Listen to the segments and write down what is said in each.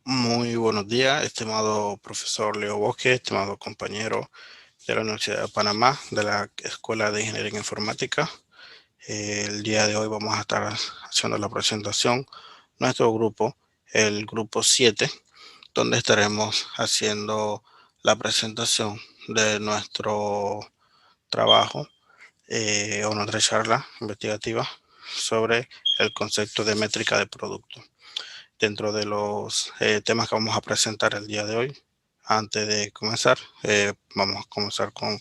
Muy buenos días, estimado profesor Leo Bosque, estimado compañero de la Universidad de Panamá, de la Escuela de Ingeniería Informática. El día de hoy vamos a estar haciendo la presentación, nuestro grupo, el grupo 7, donde estaremos haciendo la presentación de nuestro trabajo o nuestra charla investigativa sobre el concepto de métrica de producto. Dentro de los temas que vamos a presentar el día de hoy, antes de comenzar, vamos a comenzar con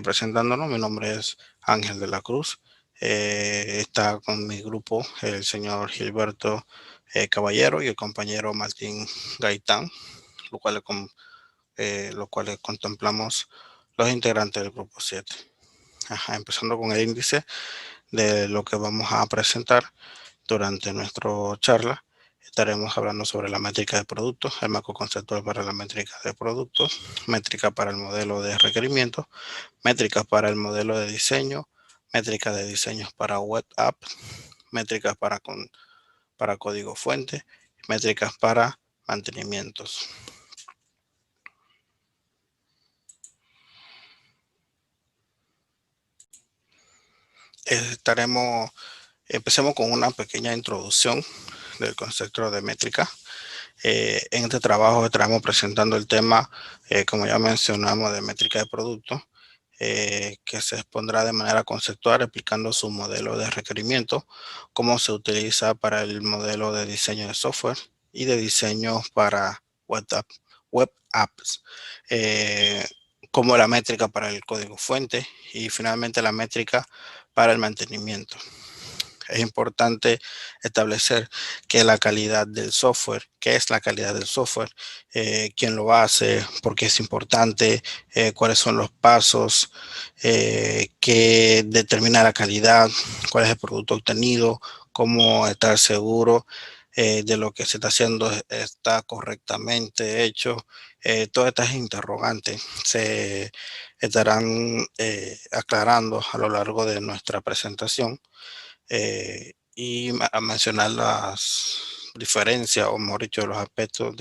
presentándonos. Mi nombre es Ángel de la Cruz. Está con mi grupo el señor Gilberto Caballero y el compañero Martín Gaitán, lo cual, los cuales contemplamos los integrantes del grupo 7. Empezando con el índice de lo que vamos a presentar durante nuestra charla. Estaremos hablando sobre la métrica de productos, el marco conceptual para la métrica de productos, métrica para el modelo de requerimientos, métricas para el modelo de diseño, métricas de diseños para web app, métricas para código fuente, métricas para mantenimientos. Empecemos con una pequeña introducción del concepto de métrica. En este trabajo estaremos presentando el tema, como ya mencionamos, de métrica de producto, que se expondrá de manera conceptual explicando su modelo de requerimiento, cómo se utiliza para el modelo de diseño de software y de diseño para web apps, eh, como la métrica para el código fuente y finalmente la métrica para el mantenimiento. Es importante establecer que la calidad del software, qué es la calidad del software, quién lo hace, por qué es importante, cuáles son los pasos que determina la calidad, cuál es el producto obtenido, cómo estar seguro de lo que se está haciendo está correctamente hecho. Todas estas interrogantes se estarán aclarando a lo largo de nuestra presentación y a mencionar las diferencias, o mejor dicho, los aspectos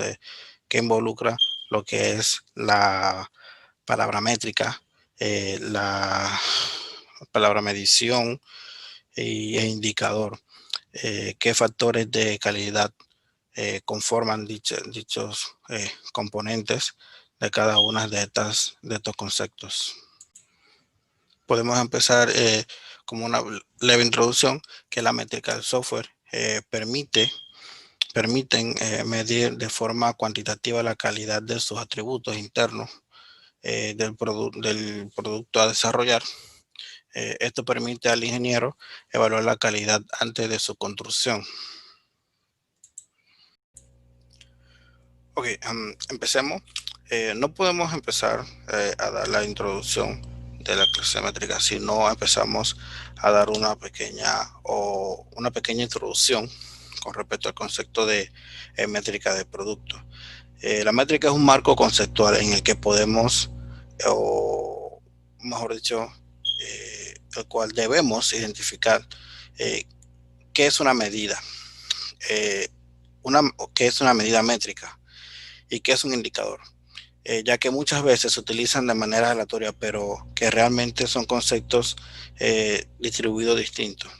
que involucra lo que es la palabra métrica, la palabra medición e indicador, qué factores de calidad conforman dichos componentes de cada una de estos conceptos. Podemos empezar como una leve introducción, que la métrica del software permiten medir de forma cuantitativa la calidad de sus atributos internos del producto a desarrollar. Esto permite al ingeniero evaluar la calidad antes de su construcción. Ok, empecemos. No podemos empezar a dar la introducción de la clase métrica si no empezamos a dar una pequeña introducción con respecto al concepto de métrica de producto. La métrica es un marco conceptual en el que podemos, o mejor dicho, el cual debemos identificar eh, qué es una medida, eh, qué es una medida métrica y qué es un indicador, ya que muchas veces se utilizan de manera aleatoria, pero que realmente son conceptos distribuidos distintos.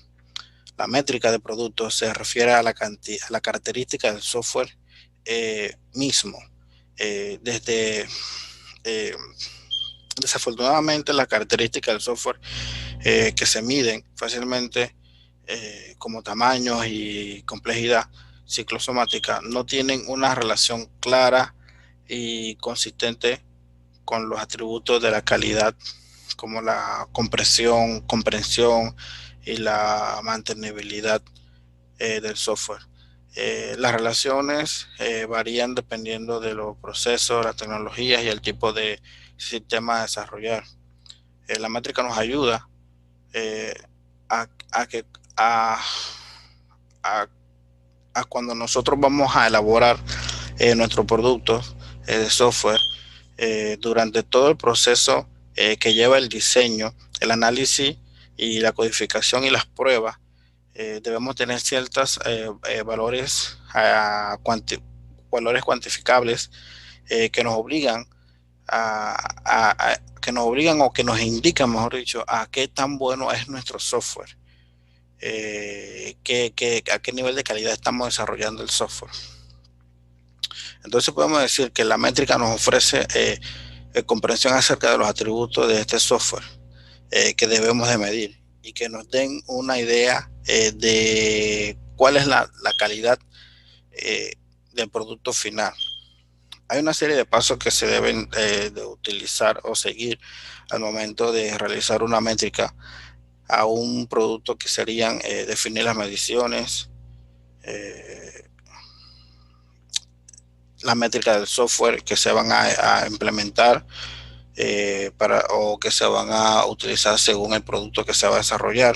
La métrica de producto se refiere a a la característica del software mismo. Desde Desafortunadamente, las características del software que se miden fácilmente como tamaños y complejidad ciclosomática no tienen una relación clara y consistente con los atributos de la calidad, como la compresión, comprensión y la mantenibilidad del software. Las relaciones varían dependiendo de los procesos, las tecnologías y el tipo de sistema a desarrollar. La métrica nos ayuda eh, a que a, a cuando nosotros vamos a elaborar nuestros productos de software, durante todo el proceso que lleva el diseño, el análisis y la codificación y las pruebas, debemos tener ciertos valores valores cuantificables que nos obligan que nos obligan o que nos indican, mejor dicho, a qué tan bueno es nuestro software, a qué nivel de calidad estamos desarrollando el software. Entonces podemos decir que la métrica nos ofrece comprensión acerca de los atributos de este software que debemos de medir y que nos den una idea de cuál es la calidad del producto final. Hay una serie de pasos que se deben de utilizar o seguir al momento de realizar una métrica a un producto, que serían definir las mediciones, la métrica del software que se van a implementar o que se van a utilizar según el producto que se va a desarrollar.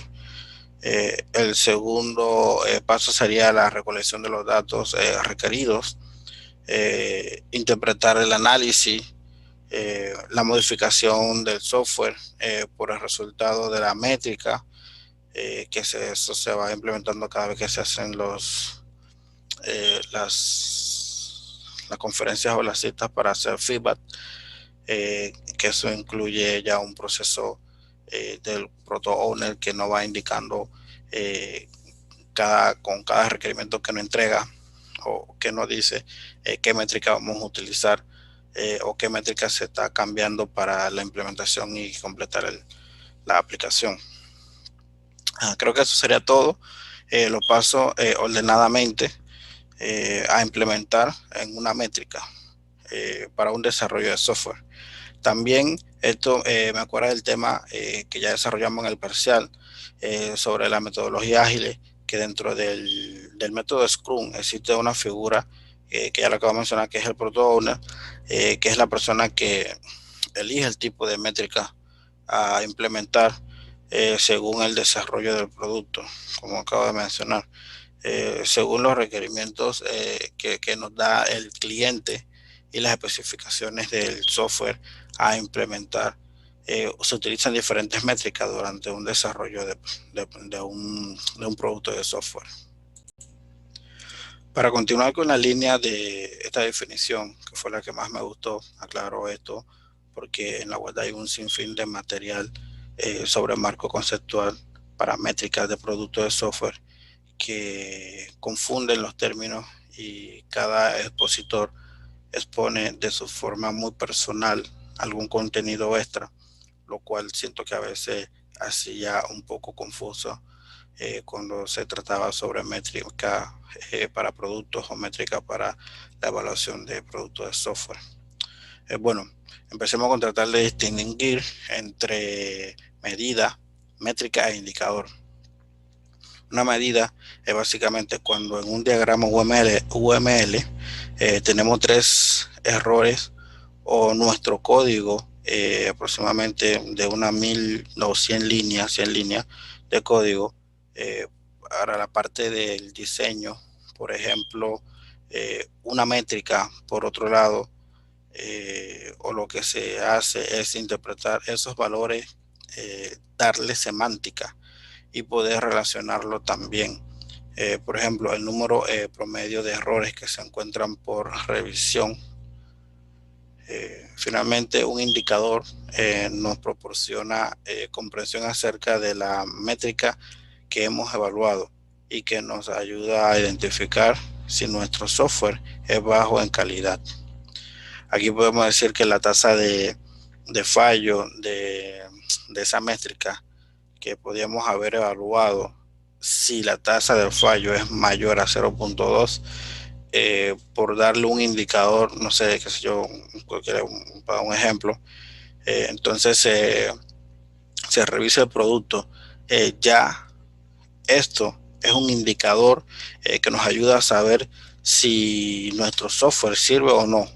El segundo paso sería la recolección de los datos requeridos, interpretar el análisis, la modificación del software por el resultado de la métrica, eso se va implementando cada vez que se hacen las conferencias o las citas para hacer feedback, que eso incluye ya un proceso del Product Owner que nos va indicando con cada requerimiento que nos entrega o que nos dice qué métrica vamos a utilizar o qué métrica se está cambiando para la implementación y completar la aplicación. Creo que eso sería todo. Lo paso ordenadamente a implementar en una métrica para un desarrollo de software. También esto me acuerda del tema que ya desarrollamos en el parcial sobre la metodología ágil, que dentro del método Scrum existe una figura que ya lo acabo de mencionar, que es el Product Owner, que es la persona que elige el tipo de métrica a implementar según el desarrollo del producto, como acabo de mencionar, según los requerimientos que nos da el cliente y las especificaciones del software a implementar. Se utilizan diferentes métricas durante un desarrollo de un producto de software. Para continuar con la línea de esta definición, que fue la que más me gustó, aclaro esto, porque en la web hay un sinfín de material sobre marco conceptual para métricas de productos de software que confunden los términos, y cada expositor expone de su forma muy personal algún contenido extra, lo cual siento que a veces hacía un poco confuso cuando se trataba sobre métrica para productos o métrica para la evaluación de productos de software. Bueno, empecemos con tratar de distinguir entre medida, métrica e indicador. Una medida es básicamente cuando en un diagrama UML tenemos 3 errores o nuestro código aproximadamente de unas 1000 o 100 líneas de código. Para la parte del diseño, por ejemplo, una métrica, por otro lado, o lo que se hace es interpretar esos valores, darle semántica y poder relacionarlo también. Por ejemplo, el número promedio de errores que se encuentran por revisión. Finalmente, un indicador nos proporciona comprensión acerca de la métrica que hemos evaluado y que nos ayuda a identificar si nuestro software es bajo en calidad. Aquí podemos decir que la tasa de fallo de esa métrica que podíamos haber evaluado, si la tasa de fallo es mayor a 0.2, por darle un indicador, no sé, qué sé yo, para un ejemplo, entonces se revisa el producto. Ya esto es un indicador que nos ayuda a saber si nuestro software sirve o no,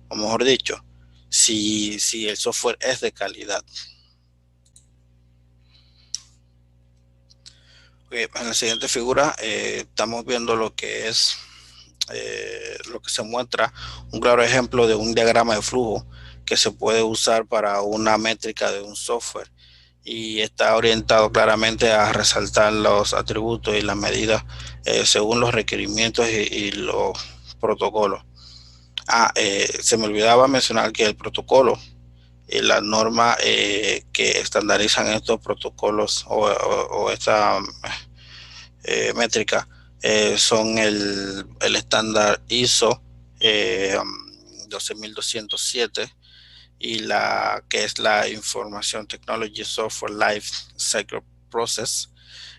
o mejor dicho, si el software es de calidad. En la siguiente figura estamos viendo lo que es lo que se muestra un claro ejemplo de un diagrama de flujo que se puede usar para una métrica de un software, y está orientado claramente a resaltar los atributos y las medidas según los requerimientos y los protocolos. Se me olvidaba mencionar que el protocolo y la norma que estandarizan estos protocolos o esta métrica son el estándar ISO 12207 y la que es la Information Technology Software Life Cycle Process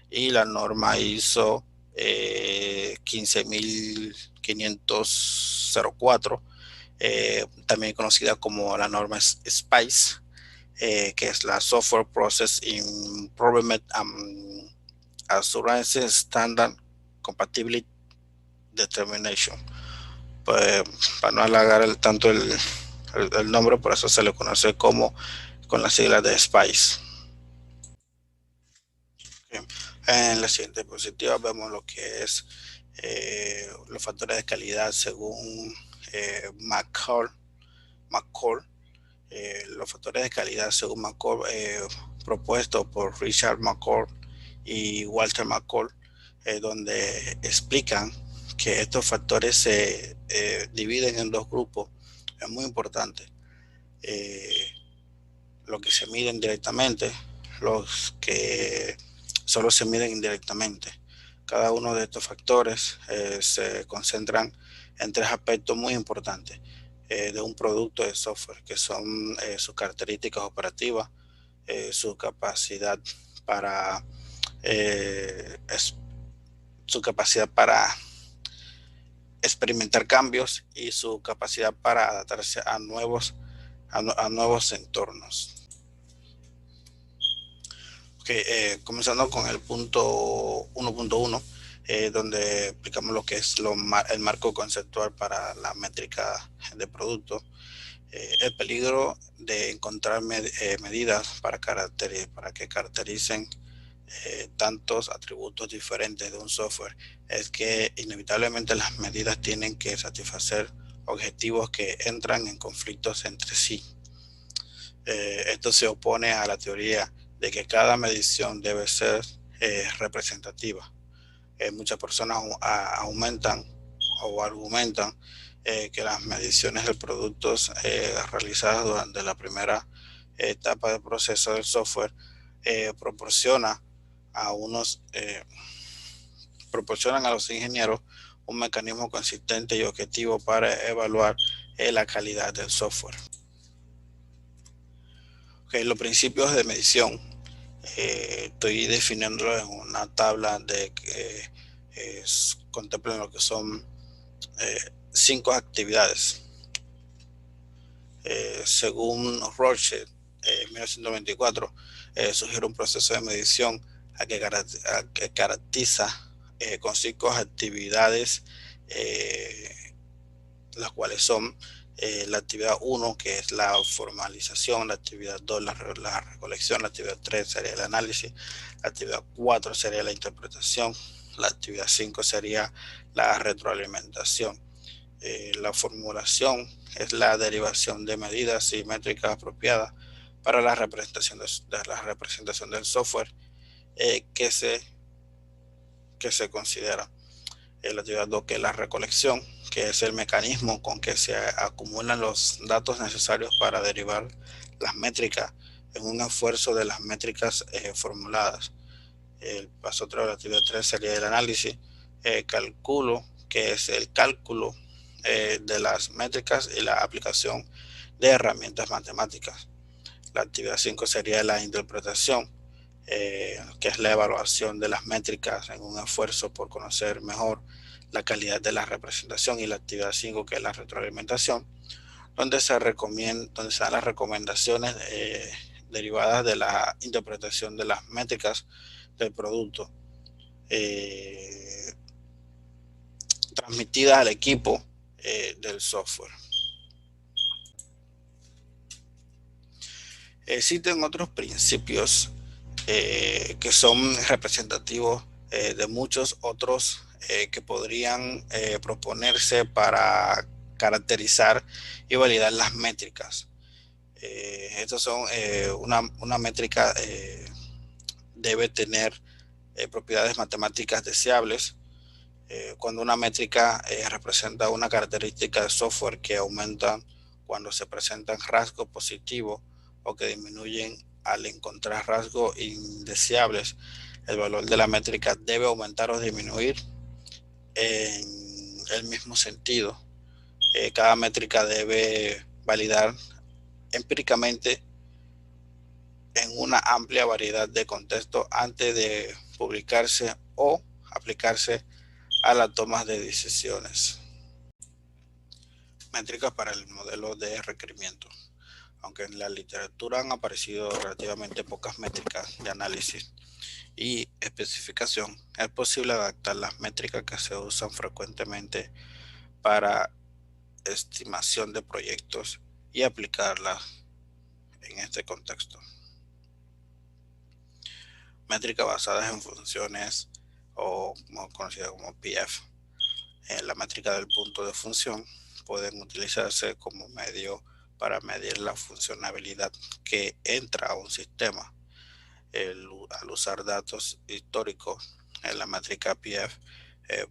y la norma ISO 15504, también conocida como la norma SPICE, que es la Software Process Improvement Assurance Standard Compatibility Determination. Pues, para no alargar tanto el nombre, por eso se le conoce como con las siglas de SPICE. Bien. En la siguiente diapositiva vemos lo que es los factores de calidad según McCall. Los factores de calidad según McCall, propuestos por Richard McCall y Walter McCall, donde explican que estos factores se dividen en dos grupos. Es muy importante. Lo que se miden directamente, los que solo se miden indirectamente. Cada uno de estos factores se concentran en tres aspectos muy importantes de un producto de software, que son sus características operativas, su capacidad para su capacidad para experimentar cambios y su capacidad para adaptarse a nuevos entornos. Okay, comenzando con el punto 1.1, donde explicamos lo que es el marco conceptual para la métrica de producto. El peligro de encontrar medidas para que caractericen tantos atributos diferentes de un software es que inevitablemente las medidas tienen que satisfacer objetivos que entran en conflictos entre sí. Esto se opone a la teoría de que cada medición debe ser representativa. Muchas personas aumentan o argumentan que las mediciones de productos realizadas durante la primera etapa del proceso del software proporciona a proporcionan a los ingenieros un mecanismo consistente y objetivo para evaluar la calidad del software. Okay, los principios de medición estoy definiéndolo en una tabla de que contemplan lo que son 5 actividades. Según Roche, en 1924, sugiere un proceso de medición que caracteriza con 5 actividades, las cuales son la actividad 1, que es la formalización; la actividad 2, la recolección; la actividad 3 sería el análisis; la actividad 4 sería la interpretación; la actividad 5 sería la retroalimentación. La formulación es la derivación de medidas y métricas apropiadas para la representación del software que se considera. La actividad 2, que es la recolección, que es el mecanismo con que se acumulan los datos necesarios para derivar las métricas en un esfuerzo de las métricas formuladas. El paso 3 de la actividad 3 sería el análisis. Cálculo, que es el cálculo de las métricas y la aplicación de herramientas matemáticas. La actividad 5 sería la interpretación, que es la evaluación de las métricas en un esfuerzo por conocer mejor la calidad de la representación. Y la actividad 5, que es la retroalimentación, donde se dan las recomendaciones derivadas de la interpretación de las métricas del producto, transmitidas al equipo del software. Existen otros principios que son representativos de muchos otros que podrían proponerse para caracterizar y validar las métricas. Estos son una métrica debe tener propiedades matemáticas deseables, Cuando una métrica representa una característica de software que aumenta cuando se presentan rasgos positivos o que disminuyen al encontrar rasgos indeseables, el valor de la métrica debe aumentar o disminuir en el mismo sentido. Cada métrica debe validar empíricamente en una amplia variedad de contextos antes de publicarse o aplicarse a las tomas de decisiones. Métricas para el modelo de requerimiento. Aunque en la literatura han aparecido relativamente pocas métricas de análisis y especificación, es posible adaptar las métricas que se usan frecuentemente para estimación de proyectos y aplicarlas en este contexto. Métricas basadas en funciones o conocidas como PF. La métrica del punto de función pueden utilizarse como medio para medir la funcionalidad que entra a un sistema. Al usar datos históricos en la métrica PF,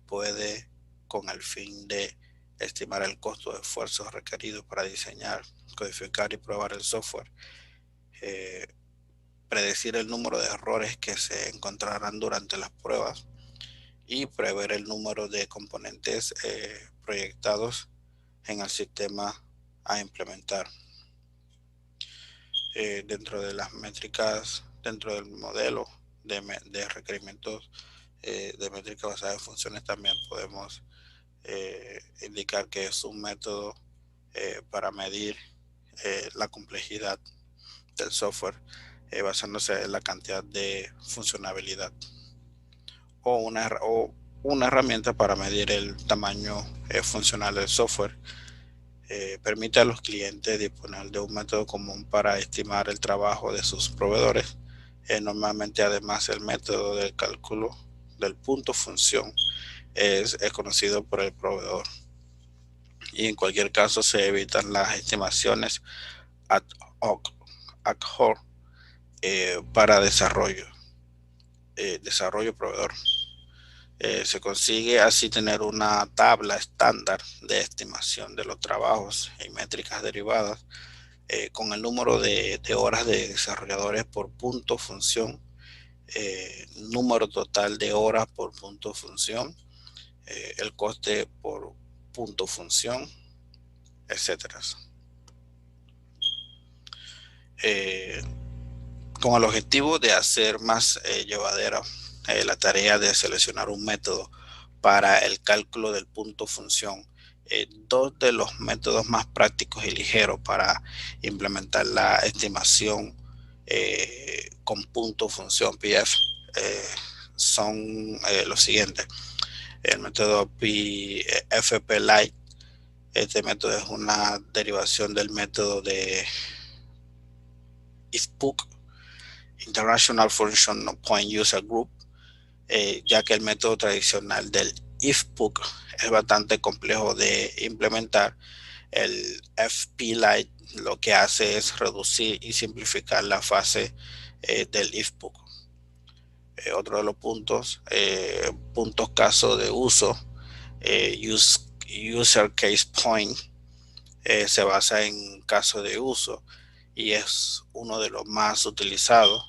puede, con el fin de estimar el costo de esfuerzos requeridos para diseñar, codificar y probar el software, eh, predecir el número de errores que se encontrarán durante las pruebas y prever el número de componentes proyectados en el sistema a implementar. Dentro de las métricas, dentro del modelo de requerimientos de métrica basada en funciones, también podemos indicar que es un método para medir la complejidad del software basándose en la cantidad de funcionalidad o una herramienta para medir el tamaño funcional del software. Permite a los clientes disponer de un método común para estimar el trabajo de sus proveedores. Normalmente, además, el método de cálculo del punto función es conocido por el proveedor, y en cualquier caso se evitan las estimaciones ad hoc para desarrollo proveedor. Se consigue así tener una tabla estándar de estimación de los trabajos y métricas derivadas con el número de horas de desarrolladores por punto función, número total de horas por punto función, el coste por punto función, etcétera. Con el objetivo de hacer más llevadera la tarea de seleccionar un método para el cálculo del punto función. Dos de los métodos más prácticos y ligeros para implementar la estimación con punto función PF son los siguientes. El método FP Lite. Este método es una derivación del método de IFPUG, International Function Point User Group, ya que el método tradicional del IFPUG es bastante complejo de implementar. El FP Lite lo que hace es reducir y simplificar la fase del IFPUG. Otro de los puntos caso de uso, User Case Point, se basa en caso de uso y es uno de los más utilizados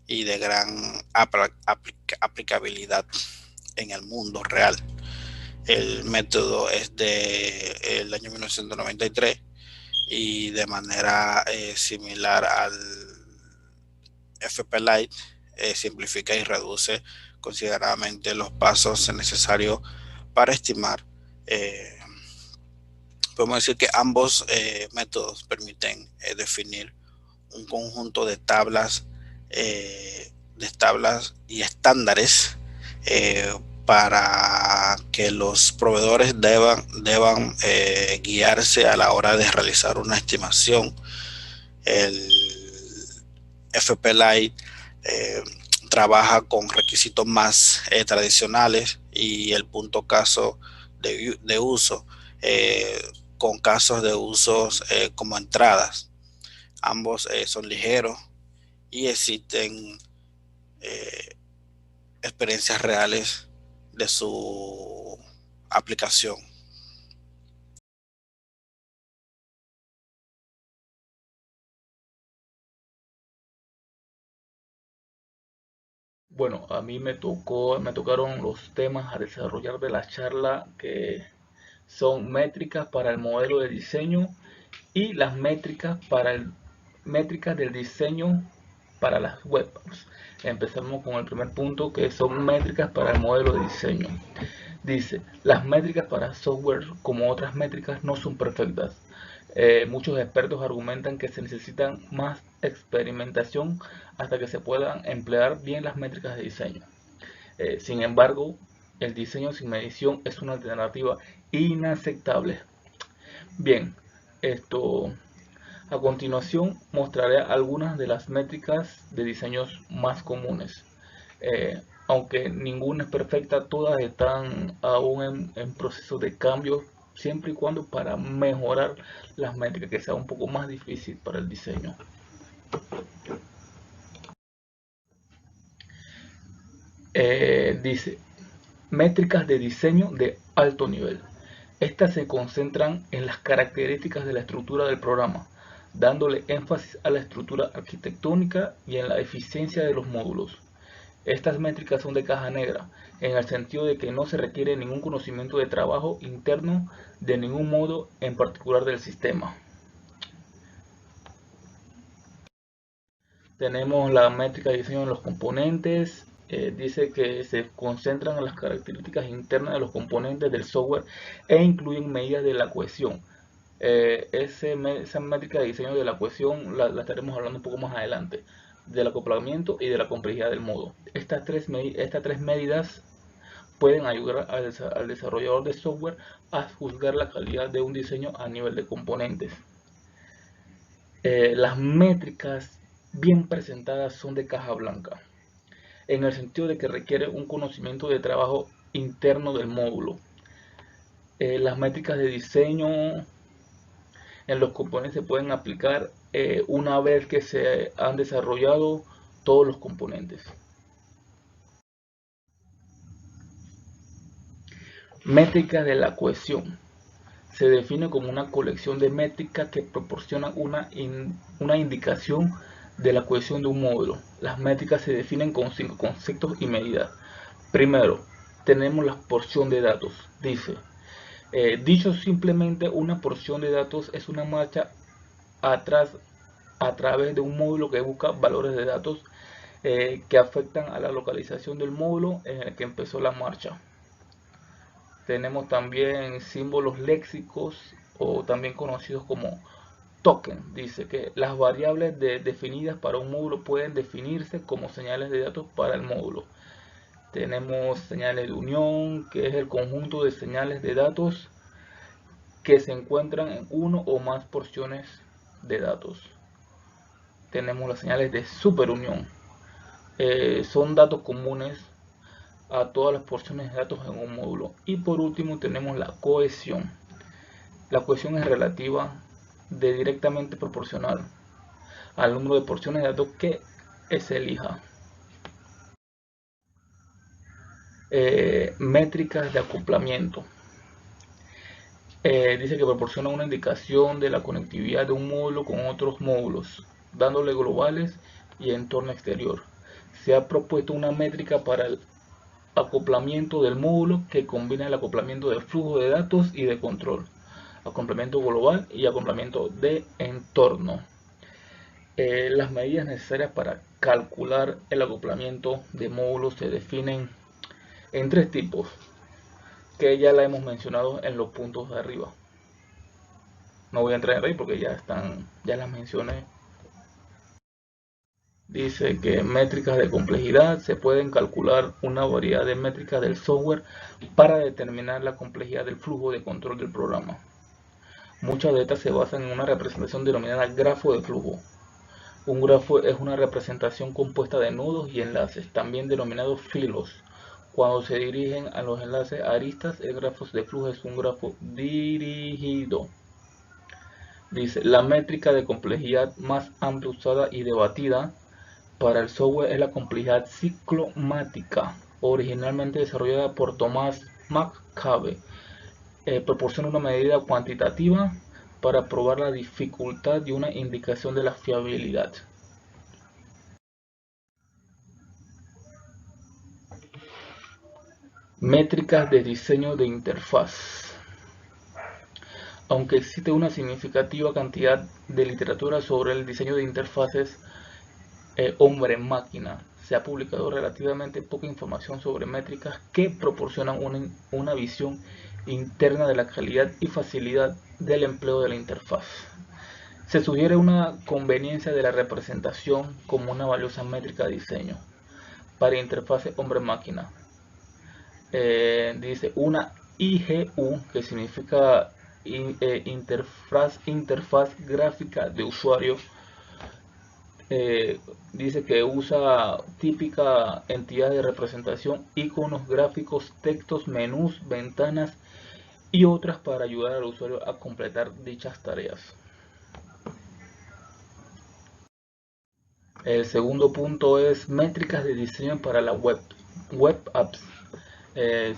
y de gran aplicabilidad en el mundo real. El método es del año 1993 y de manera similar al FP Lite, simplifica y reduce considerablemente los pasos necesarios para estimar. Podemos decir que ambos métodos permiten definir un conjunto de tablas y estándares para que los proveedores deban guiarse a la hora de realizar una estimación. El FP Lite trabaja con requisitos más tradicionales y el punto caso de uso con casos de usos como entradas. Ambos son ligeros y existen experiencias reales de su aplicación. Bueno, a mí me tocaron los temas a desarrollar de la charla que son métricas para el modelo de diseño y las métricas del diseño para las web apps. Empezamos con el primer punto, que son métricas para el modelo de diseño. Dice, las métricas para software, como otras métricas, no son perfectas. Muchos expertos argumentan que se necesitan más experimentación hasta que se puedan emplear bien las métricas de diseño. Sin embargo, el diseño sin medición es una alternativa inaceptable. Bien, esto a continuación mostraré algunas de las métricas de diseños más comunes. Aunque ninguna es perfecta, todas están aún en proceso de cambio, siempre y cuando para mejorar las métricas, que sea un poco más difícil para el diseño. Dice, métricas de diseño de alto nivel. Estas se concentran en las características de la estructura del programa, dándole énfasis a la estructura arquitectónica y en la eficiencia de los módulos. Estas métricas son de caja negra, en el sentido de que no se requiere ningún conocimiento de trabajo interno de ningún modo en particular del sistema. Tenemos la métrica de diseño de los componentes. Dice que se concentran en las características internas de los componentes del software e incluyen medidas de la cohesión. Esa métrica de diseño de la cohesión la estaremos hablando un poco más adelante, del acoplamiento y de la complejidad del modo. Estas tres medidas pueden ayudar al desarrollador de software a juzgar la calidad de un diseño a nivel de componentes. Las métricas bien presentadas son de caja blanca, en el sentido de que requiere un conocimiento de trabajo interno del módulo. Las métricas de diseño en los componentes se pueden aplicar una vez que se han desarrollado todos los componentes. Métricas de la cohesión. Se define como una colección de métricas que proporcionan una indicación de la cohesión de un módulo. Las métricas se definen con 5 conceptos y medidas. Primero, tenemos la porción de datos. Dice, dicho simplemente, una porción de datos es una marcha atrás a través de un módulo que busca valores de datos que afectan a la localización del módulo en el que empezó la marcha. Tenemos también símbolos léxicos o también conocidos como token. Dice que las variables definidas para un módulo pueden definirse como señales de datos para el módulo. Tenemos señales de unión, que es el conjunto de señales de datos que se encuentran en uno o más porciones de datos. Tenemos las señales de superunión. Son datos comunes a todas las porciones de datos en un módulo. Y por último tenemos la cohesión. La cohesión es relativa de directamente proporcional al número de porciones de datos que se elija. Métricas de acoplamiento. Dice que proporciona una indicación de la conectividad de un módulo con otros módulos, dándole globales y entorno exterior. Se ha propuesto una métrica para el acoplamiento del módulo que combina el acoplamiento de flujo de datos y de control, acoplamiento global y acoplamiento de entorno. Las medidas necesarias para calcular el acoplamiento de módulos se definen en tres tipos, que ya la hemos mencionado en los puntos de arriba. No voy a entrar en ahí porque ya las mencioné. Dice que métricas de complejidad: se pueden calcular una variedad de métricas del software para determinar la complejidad del flujo de control del programa. Muchas de estas se basan en una representación denominada grafo de flujo. Un grafo es una representación compuesta de nodos y enlaces, también denominados filos. Cuando se dirigen a los enlaces aristas, el grafo de flujo es un grafo dirigido. Dice, la métrica de complejidad más amplia usada y debatida para el software es la complejidad ciclomática originalmente desarrollada por Thomas McCabe, proporciona una medida cuantitativa para probar la dificultad y una indicación de la fiabilidad. Métricas de diseño de interfaz. Aunque existe una significativa cantidad de literatura sobre el diseño de interfaces hombre-máquina, se ha publicado relativamente poca información sobre métricas que proporcionan una visión interna de la calidad y facilidad del empleo de la interfaz. Se sugiere una conveniencia de la representación como una valiosa métrica de diseño para interfaces hombre-máquina. Dice una IGU, que significa interfaz gráfica de usuario. Dice que usa típica entidad de representación, iconos, gráficos, textos, menús, ventanas y otras para ayudar al usuario a completar dichas tareas. El segundo punto es métricas de diseño para la web apps.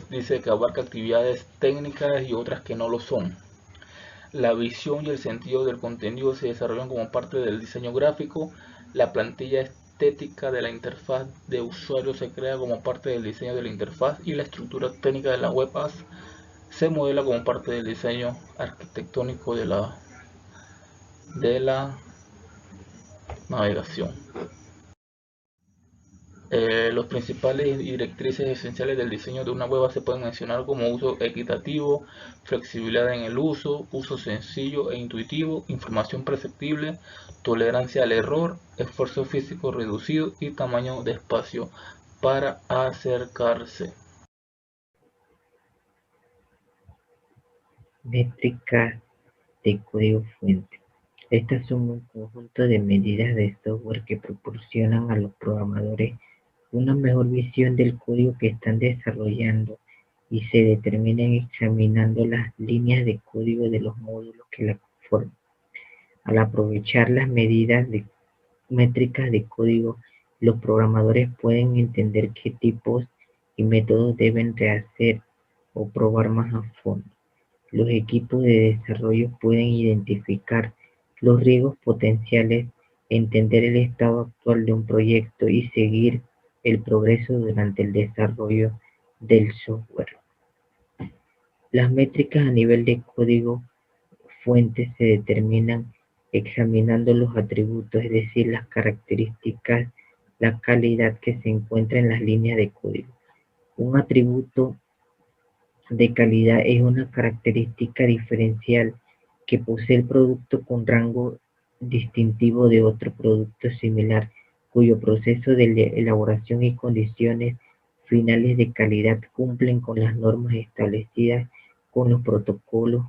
Dice que abarca actividades técnicas y otras que no lo son. La visión y el sentido del contenido se desarrollan como parte del diseño gráfico. La plantilla estética de la interfaz de usuario se crea como parte del diseño de la interfaz y la estructura técnica de la web apps se modela como parte del diseño arquitectónico de la navegación. Los principales directrices esenciales del diseño de una web se pueden mencionar como uso equitativo, flexibilidad en el uso sencillo e intuitivo, información perceptible, tolerancia al error, esfuerzo físico reducido y tamaño de espacio para acercarse. Métricas de código fuente. Estas son un conjunto de medidas de software que proporcionan a los programadores una mejor visión del código que están desarrollando y se determinan examinando las líneas de código de los módulos que la conforman. Al aprovechar las medidas de métricas de código, los programadores pueden entender qué tipos y métodos deben rehacer o probar más a fondo. Los equipos de desarrollo pueden identificar los riesgos potenciales, entender el estado actual de un proyecto y seguir el progreso durante el desarrollo del software. Las métricas a nivel de código fuente se determinan examinando los atributos, es decir, las características, la calidad que se encuentra en las líneas de código. Un atributo de calidad es una característica diferencial que posee el producto con rango distintivo de otro producto similar, cuyo proceso de elaboración y condiciones finales de calidad cumplen con las normas establecidas con los protocolos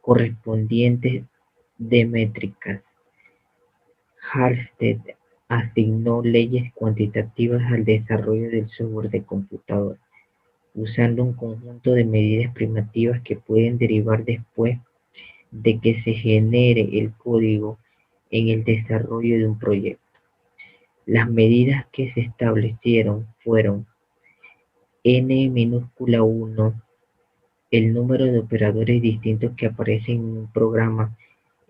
correspondientes de métricas. Halstead asignó leyes cuantitativas al desarrollo del software de computadora, usando un conjunto de medidas privativas que pueden derivar después de que se genere el código en el desarrollo de un proyecto. Las medidas que se establecieron fueron N-1, el número de operadores distintos que aparecen en un programa,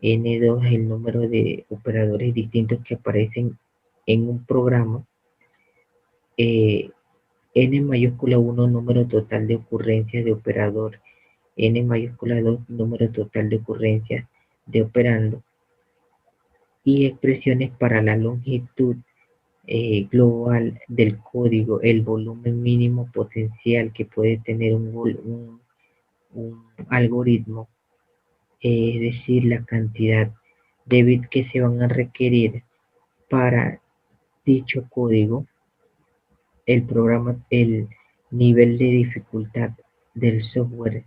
N2, el número de operadores distintos que aparecen en un programa, N-1, número total de ocurrencias de operador, N-2, número total de ocurrencias de operando, y expresiones para la longitud global del código, el volumen mínimo potencial que puede tener un algoritmo, es decir, la cantidad de bits que se van a requerir para dicho código, el programa, el nivel de dificultad del software,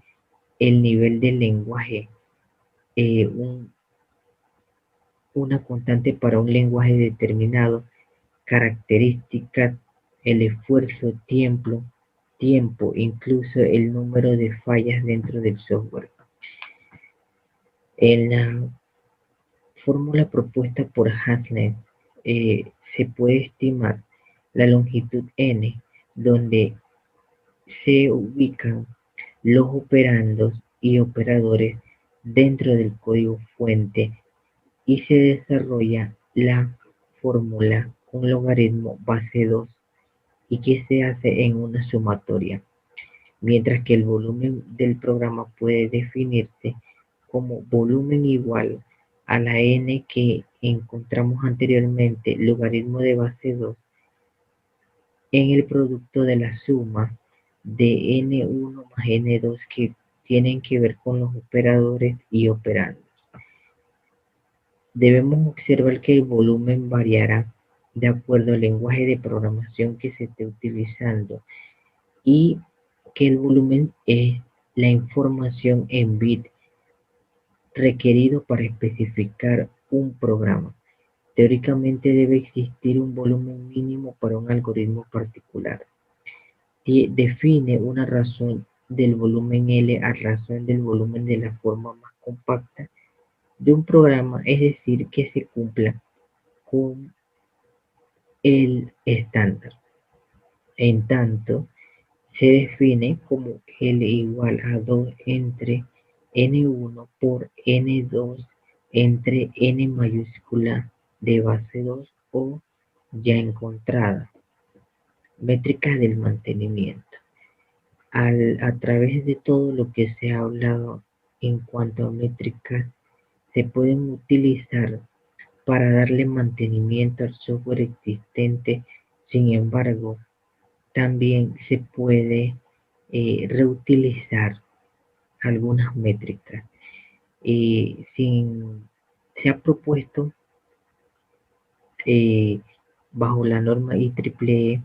el nivel del lenguaje, una constante para un lenguaje determinado, características, el esfuerzo, tiempo, incluso el número de fallas dentro del software. En la fórmula propuesta por Halstead se puede estimar la longitud n, donde se ubican los operandos y operadores dentro del código fuente y se desarrolla la fórmula con logaritmo base 2 y que se hace en una sumatoria, mientras que el volumen del programa puede definirse como volumen igual a la n que encontramos anteriormente, logaritmo de base 2 en el producto de la suma de n1 más n2 que tienen que ver con los operadores y operandos. Debemos observar que el volumen variará de acuerdo al lenguaje de programación que se esté utilizando y que el volumen es la información en bit requerido para especificar un programa. Teóricamente debe existir un volumen mínimo para un algoritmo particular. Define una razón del volumen L a razón del volumen de la forma más compacta de un programa, es decir, que se cumpla con el estándar. En tanto, se define como L igual a 2 entre N1 por N2 entre N mayúscula de base 2 o ya encontrada. Métricas del mantenimiento. A través de todo lo que se ha hablado en cuanto a métricas, se pueden utilizar para darle mantenimiento al software existente. Sin embargo, también se puede reutilizar algunas métricas. Se ha propuesto bajo la norma IEEE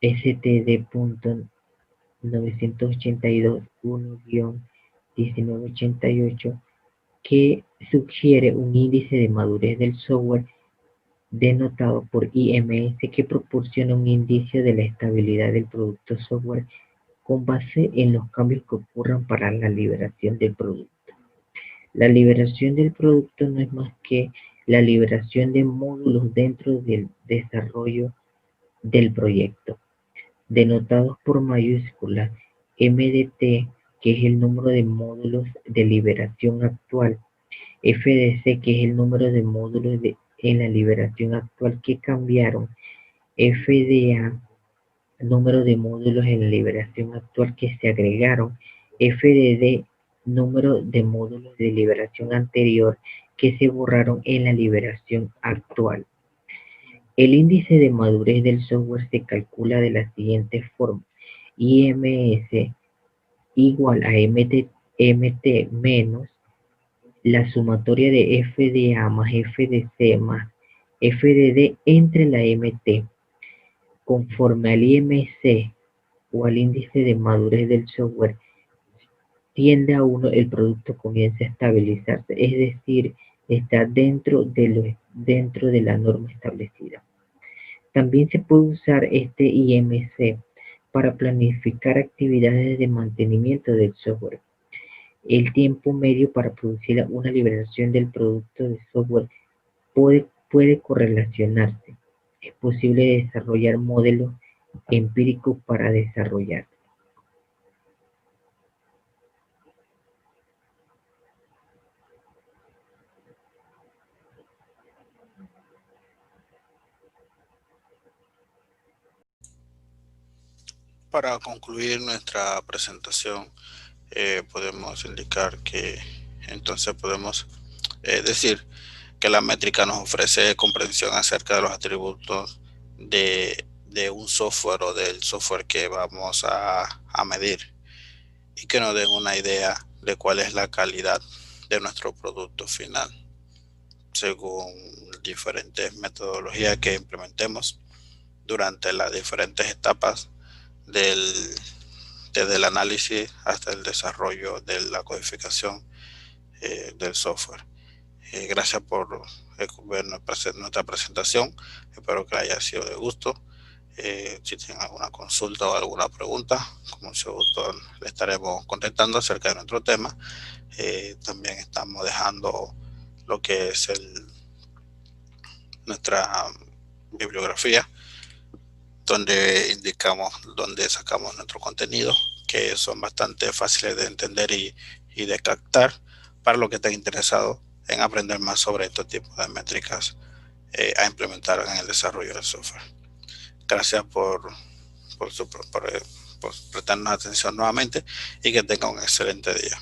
STD.982.1-1988 que sugiere un índice de madurez del software denotado por IMS que proporciona un indicio de la estabilidad del producto software con base en los cambios que ocurran para la liberación del producto. La liberación del producto no es más que la liberación de módulos dentro del desarrollo del proyecto, denotados por mayúsculas MDT, que es el número de módulos de liberación actual, FDC, que es el número de módulos en la liberación actual que cambiaron, FDA, número de módulos en la liberación actual que se agregaron, FDD, número de módulos de liberación anterior que se borraron en la liberación actual. El índice de madurez del software se calcula de la siguiente forma: IMS igual a MT menos la sumatoria de FDA más FDC más FDD entre la MT. Conforme al IMC o al índice de madurez del software tiende a 1, el producto comienza a estabilizarse, es decir, está dentro de la norma establecida. También se puede usar este IMC para planificar actividades de mantenimiento del software. El tiempo medio para producir una liberación del producto de software puede correlacionarse. Es posible desarrollar modelos empíricos para desarrollar. Para concluir nuestra presentación, podemos indicar que entonces podemos decir que la métrica nos ofrece comprensión acerca de los atributos de un software o del software que vamos a medir y que nos den una idea de cuál es la calidad de nuestro producto final según diferentes metodologías que implementemos durante las diferentes etapas desde el análisis hasta el desarrollo de la codificación del software. Gracias por ver nuestra presentación. Espero que haya sido de gusto. Si tienen alguna consulta o alguna pregunta, con mucho gusto le estaremos contestando acerca de nuestro tema. También estamos dejando lo que es nuestra bibliografía, donde indicamos dónde sacamos nuestro contenido, que son bastante fáciles de entender y de captar para los que estén interesados en aprender más sobre estos tipos de métricas a implementar en el desarrollo del software. Gracias por prestarnos atención nuevamente y que tengan un excelente día.